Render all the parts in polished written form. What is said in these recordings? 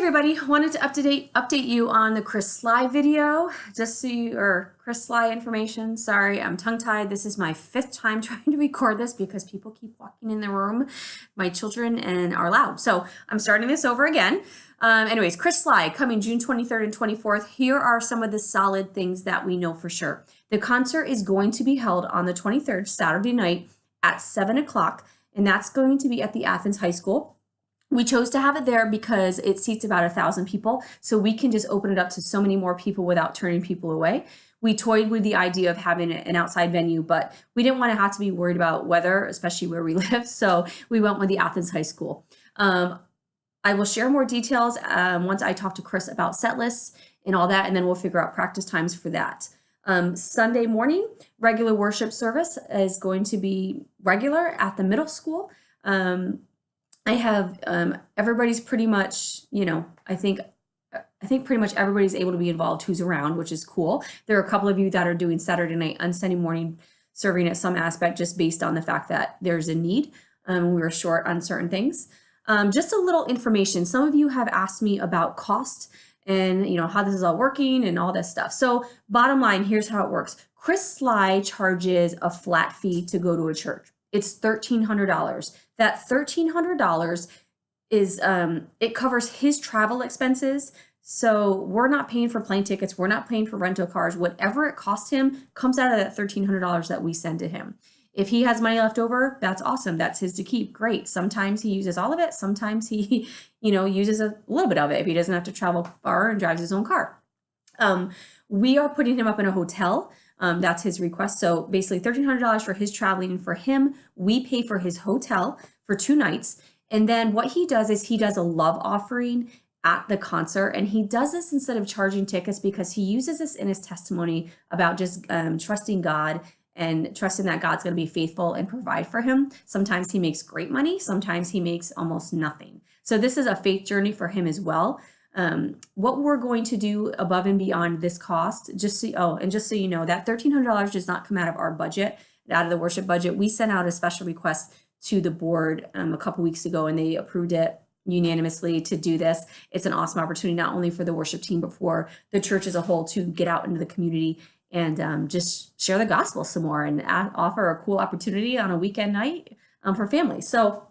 Everybody, wanted to update you on the Sligh video, just so you, or Sligh information. Sorry, I'm tongue-tied. This is my 5th time trying to record this because people keep walking in the room, my children, and are loud. So I'm starting this over again. Anyways, Sligh coming June 23rd and 24th. Here are some of the solid things that we know for sure. The concert is going to be held on the 23rd, Saturday night at 7 o'clock, and that's going to be at the Athens High School. We chose to have it there because it seats about 1,000 people, so we can just open it up to so many more people without turning people away. We toyed with the idea of having an outside venue, but we didn't want to have to be worried about weather, especially where we live, so we went with the Athens High School. I will share more details once I talk to Chris about set lists and all that, and then we'll figure out practice times for that. Sunday morning, regular worship service is going to be regular at the middle school. I have everybody's pretty much, I think pretty much everybody's able to be involved who's around, which is cool. There are a couple of you that are doing Saturday night and Sunday morning serving at some aspect just based on the fact that there's a need. We were short on certain things. Just a little information. Some of you have asked me about cost and how this is all working and all this stuff. So bottom line, here's how it works. Sligh charges a flat fee to go to a church. It's $1,300. That $1,300 is, it covers his travel expenses. So we're not paying for plane tickets. We're not paying for rental cars. Whatever it costs him comes out of that $1,300 that we send to him. If he has money left over, that's awesome. That's his to keep. Great. Sometimes he uses all of it. Sometimes he, uses a little bit of it if he doesn't have to travel far and drives his own car. We are putting him up in a hotel. That's his request. So basically $1,300 for his traveling, and for him, we pay for his hotel for 2 nights. And then what he does is he does a love offering at the concert, and he does this instead of charging tickets because he uses this in his testimony about just trusting God and trusting that God's going to be faithful and provide for him. Sometimes he makes great money. Sometimes he makes almost nothing. So this is a faith journey for him as well. What we're going to do above and beyond this cost, just so you know, that $1,300 does not come out of our budget, out of the worship budget. We sent out a special request to the board a couple weeks ago, and they approved it unanimously to do this. It's an awesome opportunity, not only for the worship team, but for the church as a whole to get out into the community and just share the gospel some more and offer a cool opportunity on a weekend night for families. So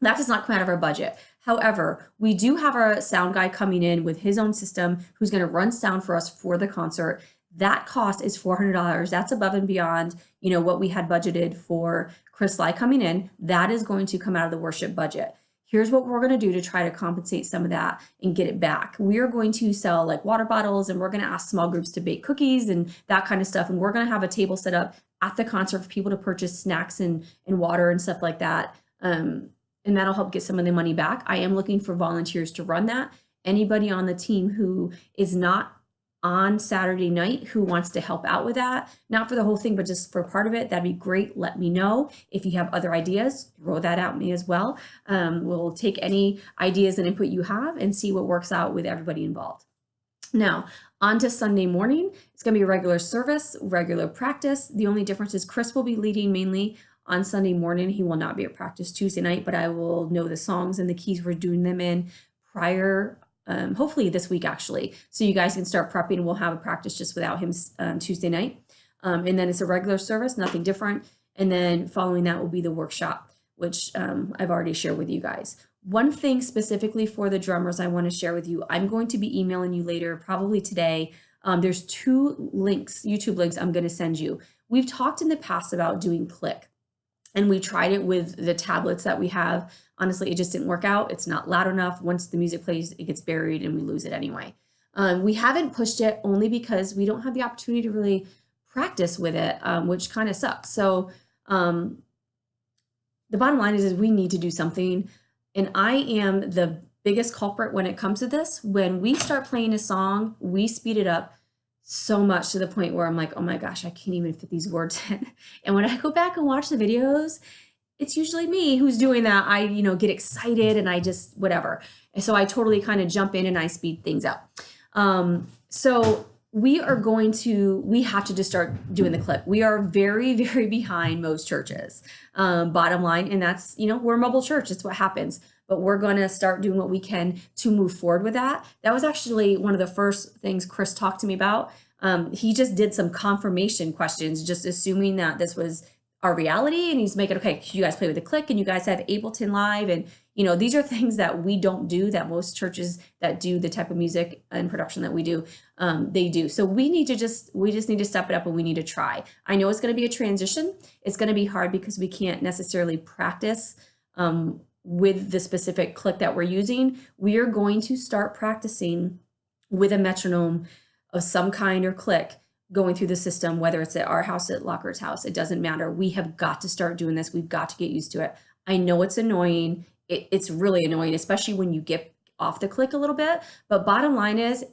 that does not come out of our budget. However, we do have our sound guy coming in with his own system who's going to run sound for us for the concert. That cost is $400. That's above and beyond, what we had budgeted for Sligh coming in. That is going to come out of the worship budget. Here's what we're going to do to try to compensate some of that and get it back. We are going to sell like water bottles, and we're going to ask small groups to bake cookies and that kind of stuff. And we're going to have a table set up at the concert for people to purchase snacks and water and stuff like that. And that'll help get some of the money back. I am looking for volunteers to run that. Anybody on the team who is not on Saturday night who wants to help out with that, not for the whole thing, but just for part of it, that'd be great. Let me know. If you have other ideas, throw that at me as well. We'll take any ideas and input you have and see what works out with everybody involved. Now, on to Sunday morning. It's going to be a regular service, regular practice. The only difference is Chris will be leading mainly on Sunday morning. He will not be at practice Tuesday night, but I will know the songs and the keys we're doing them in prior, hopefully this week actually. So you guys can start prepping. We'll have a practice just without him Tuesday night. And then it's a regular service, nothing different. And then following that will be the workshop, which I've already shared with you guys. One thing specifically for the drummers I want to share with you, I'm going to be emailing you later, probably today. There's 2 links, YouTube links I'm going to send you. We've talked in the past about doing Click. And we tried it with the tablets that we have. Honestly, it just didn't work out. It's not loud enough. Once the music plays, it gets buried and we lose it anyway. We haven't pushed it only because we don't have the opportunity to really practice with it, which kind of sucks. So the bottom line is we need to do something. And I am the biggest culprit when it comes to this. When we start playing a song, we speed it up so much to the point where I'm like, oh my gosh, I can't even fit these words in. And when I go back and watch the videos, it's usually me who's doing that. I, get excited and I just, whatever. And so I totally kind of jump in and I speed things up. So we have to just start doing the Click. We are very, very behind most churches, bottom line. And that's, we're a mobile church. It's what happens. but we're going to start doing what we can to move forward with that. That was actually one of the first things Chris talked to me about. He just did some confirmation questions, just assuming that this was our reality, and he's making, okay, you guys play with the click, and you guys have Ableton Live, and these are things that we don't do, that most churches that do the type of music and production that we do, they do. So we just need to step it up, and we need to try. I know it's going to be a transition. It's going to be hard because we can't necessarily practice with the specific click that we're using. We are going to start practicing with a metronome of some kind or click going through the system, whether it's at our house, at Locker's house, it doesn't matter. We have got to start doing this. We've got to get used to it. I know it's annoying. It's really annoying, especially when you get off the click a little bit. But bottom line is,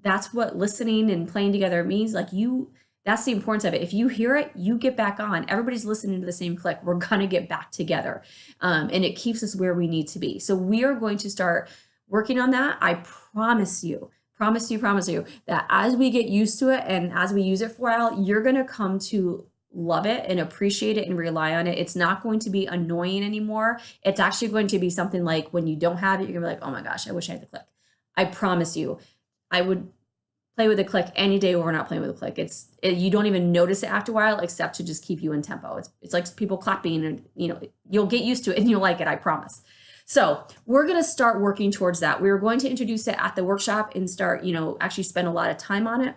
that's what listening and playing together means. That's the importance of it. If you hear it, you get back on. Everybody's listening to the same click. We're going to get back together. And it keeps us where we need to be. So we are going to start working on that. I promise you that as we get used to it and as we use it for a while, you're going to come to love it and appreciate it and rely on it. It's not going to be annoying anymore. It's actually going to be something like when you don't have it, you're going to be like, oh my gosh, I wish I had the click. I promise you, I would play with a click any day over not playing with a click. You don't even notice it after a while, except to just keep you in tempo. It's like people clapping, and you'll get used to it and you'll like it, I promise. So we're going to start working towards that. We're going to introduce it at the workshop and start, actually spend a lot of time on it.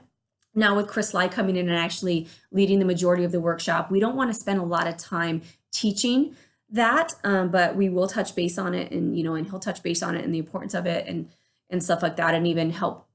Now with Sligh coming in and actually leading the majority of the workshop, we don't want to spend a lot of time teaching that, but we will touch base on it, and he'll touch base on it and the importance of it and stuff like that, and even help,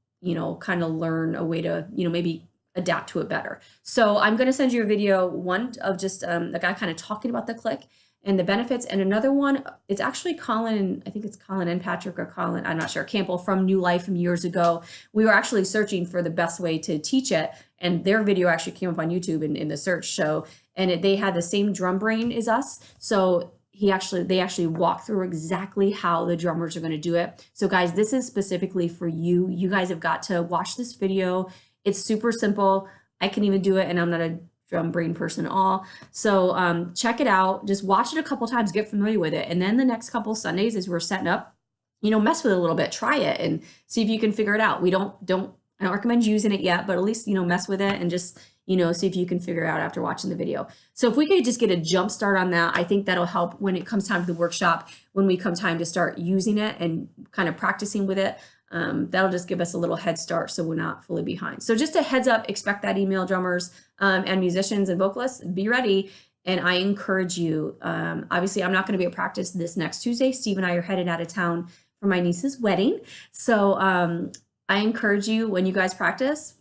kind of learn a way to, maybe adapt to it better. So I'm going to send you a video, one of just the guy kind of talking about the click and the benefits, and another one, it's actually Colin, I think it's Colin and Patrick, or Colin, I'm not sure, Campbell from New Life from years ago. We were actually searching for the best way to teach it, and their video actually came up on YouTube in the search show, and they had the same drum brain as us. So they actually walk through exactly how the drummers are going to do it. So guys, this is specifically for you. You guys have got to watch this video. It's super simple. I can even do it, and I'm not a drum brain person at all. So check it out. Just watch it a couple times, get familiar with it. And then the next couple Sundays as we're setting up, mess with it a little bit, try it and see if you can figure it out. I don't recommend using it yet, but at least, mess with it and just, see if you can figure it out after watching the video. So if we could just get a jump start on that, I think that'll help when it comes time to the workshop, when we come time to start using it and kind of practicing with it. That'll just give us a little head start so we're not fully behind. So just a heads up, expect that email, drummers and musicians and vocalists, be ready. And I encourage you, obviously I'm not going to be at practice this next Tuesday. Steve and I are headed out of town for my niece's wedding. So I encourage you, when you guys practice,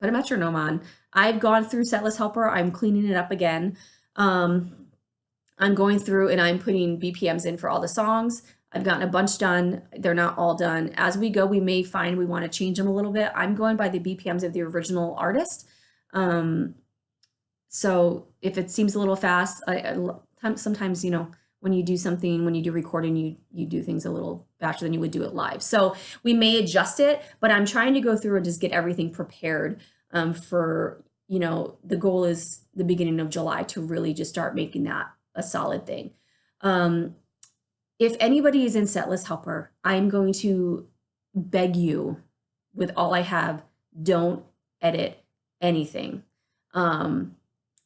put a metronome on. I've gone through Setlist Helper. I'm cleaning it up again. I'm going through and I'm putting BPMs in for all the songs. I've gotten a bunch done. They're not all done. As we go, we may find we want to change them a little bit. I'm going by the BPMs of the original artist. So if it seems a little fast, sometimes, when you do something, when you do recording, you do things a little faster than you would do it live. So we may adjust it, but I'm trying to go through and just get everything prepared for, the goal is the beginning of July to really just start making that a solid thing. If anybody is in Setlist Helper, I'm going to beg you with all I have, don't edit anything.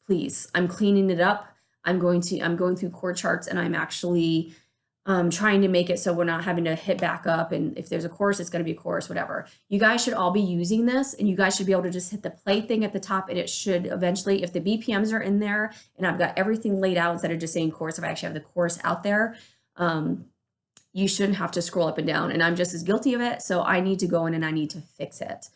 Please, I'm cleaning it up. I'm going through chord charts, and I'm actually trying to make it so we're not having to hit back up. And if there's a chorus, it's going to be a chorus, whatever. You guys should all be using this, and you guys should be able to just hit the play thing at the top, and it should eventually, if the BPMs are in there and I've got everything laid out instead of just saying chorus, if I actually have the chorus out there, you shouldn't have to scroll up and down. And I'm just as guilty of it. So I need to go in and I need to fix it.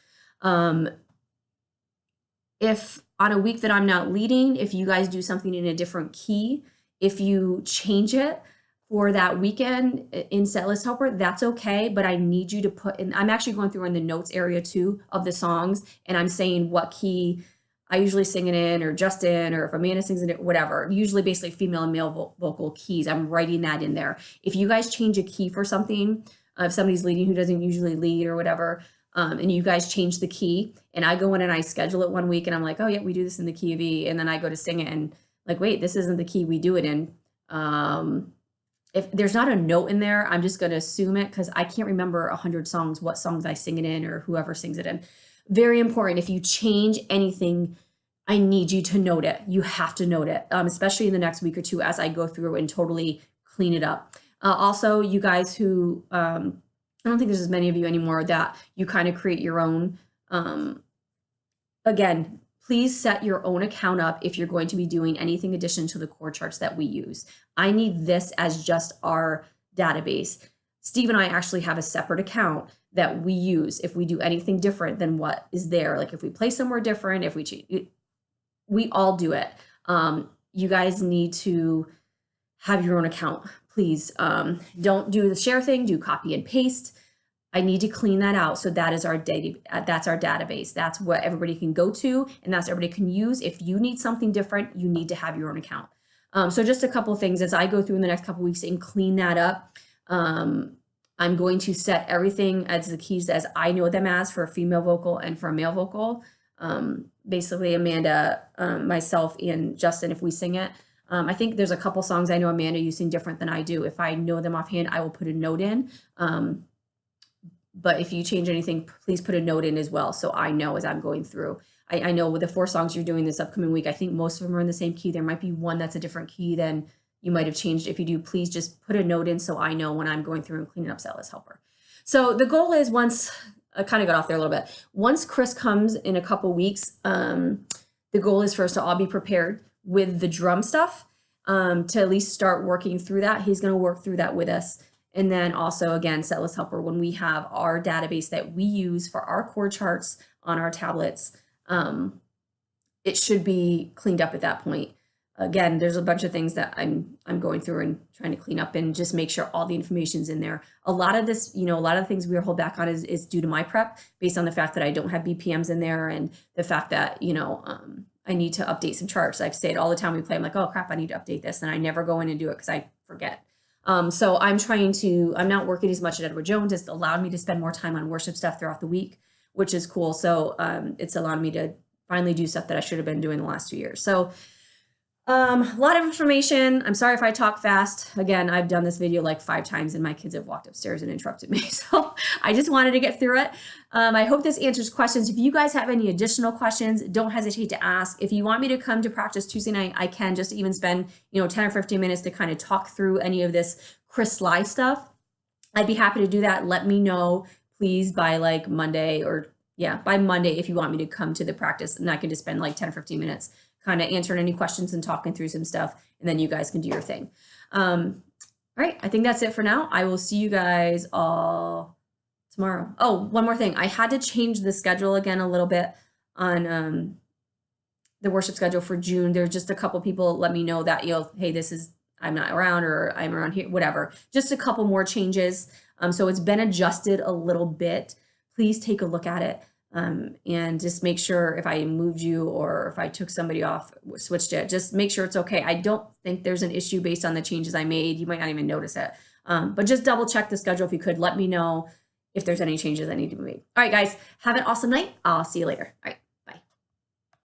If on a week that I'm not leading, if you guys do something in a different key, if you change it for that weekend in Setlist Helper, that's okay. But I need you to put in, I'm actually going through in the notes area too of the songs, and I'm saying what key I usually sing it in, or Justin, or if Amanda sings in it, whatever, usually basically female and male vocal keys. I'm writing that in there. If you guys change a key for something, if somebody's leading who doesn't usually lead or whatever, and you guys change the key, and I go in and I schedule it one week and I'm like, oh yeah, we do this in the key of E. And then I go to sing it and like, wait, this isn't the key we do it in. if there's not a note in there, I'm just going to assume it because I can't remember 100 songs, what songs I sing it in or whoever sings it in. Very important. If you change anything, I need you to note it. You have to note it, especially in the next week or two as I go through and totally clean it up. Also, you guys who, I don't think there's as many of you anymore that you kind of create your own. Again, please set your own account up if you're going to be doing anything addition to the core charts that we use. I need this as just our database. Steve and I actually have a separate account that we use if we do anything different than what is there. Like if we play somewhere different, if we all do it. You guys need to have your own account, please. Don't do the share thing, do copy and paste. I need to clean that out. So that is our data. That's our database. That's what everybody can go to, and that's everybody can use. If you need something different, you need to have your own account. So just a couple of things as I go through in the next couple of weeks and clean that up. I'm going to set everything as the keys as I know them as for a female vocal and for a male vocal. Basically Amanda, myself, and Justin, if we sing it. I think there's a couple songs I know Amanda you sing different than I do. If I know them offhand, I will put a note in. But if you change anything, please put a note in as well so I know as I'm going through. I know with the 4 songs you're doing this upcoming week, I think most of them are in the same key. There might be one that's a different key than you might have changed. If you do, please just put a note in so I know when I'm going through and cleaning up Sally's helper. So the goal is once, I kind of got off there a little bit. Once Chris comes in a couple weeks, the goal is for us to all be prepared with the drum stuff to at least start working through that. He's going to work through that with us. And then also, again, Setlist Helper, when we have our database that we use for our chord charts on our tablets, it should be cleaned up at that point. Again, there's a bunch of things that I'm going through and trying to clean up and just make sure all the information's in there. A lot of this, a lot of the things we hold back on is due to my prep based on the fact that I don't have BPMs in there and the fact that, I need to update some charts. I say it all the time we play. I'm like, oh crap, I need to update this. And I never go in and do it because I forget. So I'm not working as much at Edward Jones. It's allowed me to spend more time on worship stuff throughout the week, which is cool. So it's allowed me to finally do stuff that I should have been doing the last 2 years. So a lot of information. I'm sorry if I talk fast. Again, I've done this video like 5 times and my kids have walked upstairs and interrupted me. So I just wanted to get through it. I hope this answers questions. If you guys have any additional questions, don't hesitate to ask. If you want me to come to practice Tuesday night, I can just even spend, 10 or 15 minutes to kind of talk through any of this Sligh stuff. I'd be happy to do that. Let me know, please, by like Monday by Monday if you want me to come to the practice, and I can just spend like 10 or 15 minutes kind of answering any questions and talking through some stuff, and then you guys can do your thing. All right, I think that's it for now. I will see you guys all tomorrow. Oh, one more thing. I had to change the schedule again a little bit on the worship schedule for June. There's just a couple people let me know that, hey, I'm not around or I'm around here, whatever. Just a couple more changes. So it's been adjusted a little bit. Please take a look at it. And just make sure if I moved you or if I took somebody off, switched it, just make sure it's okay. I don't think there's an issue based on the changes I made. You might not even notice it. But just double check the schedule if you could. Let me know if there's any changes that need to be made. All right, guys, have an awesome night. I'll see you later. All right.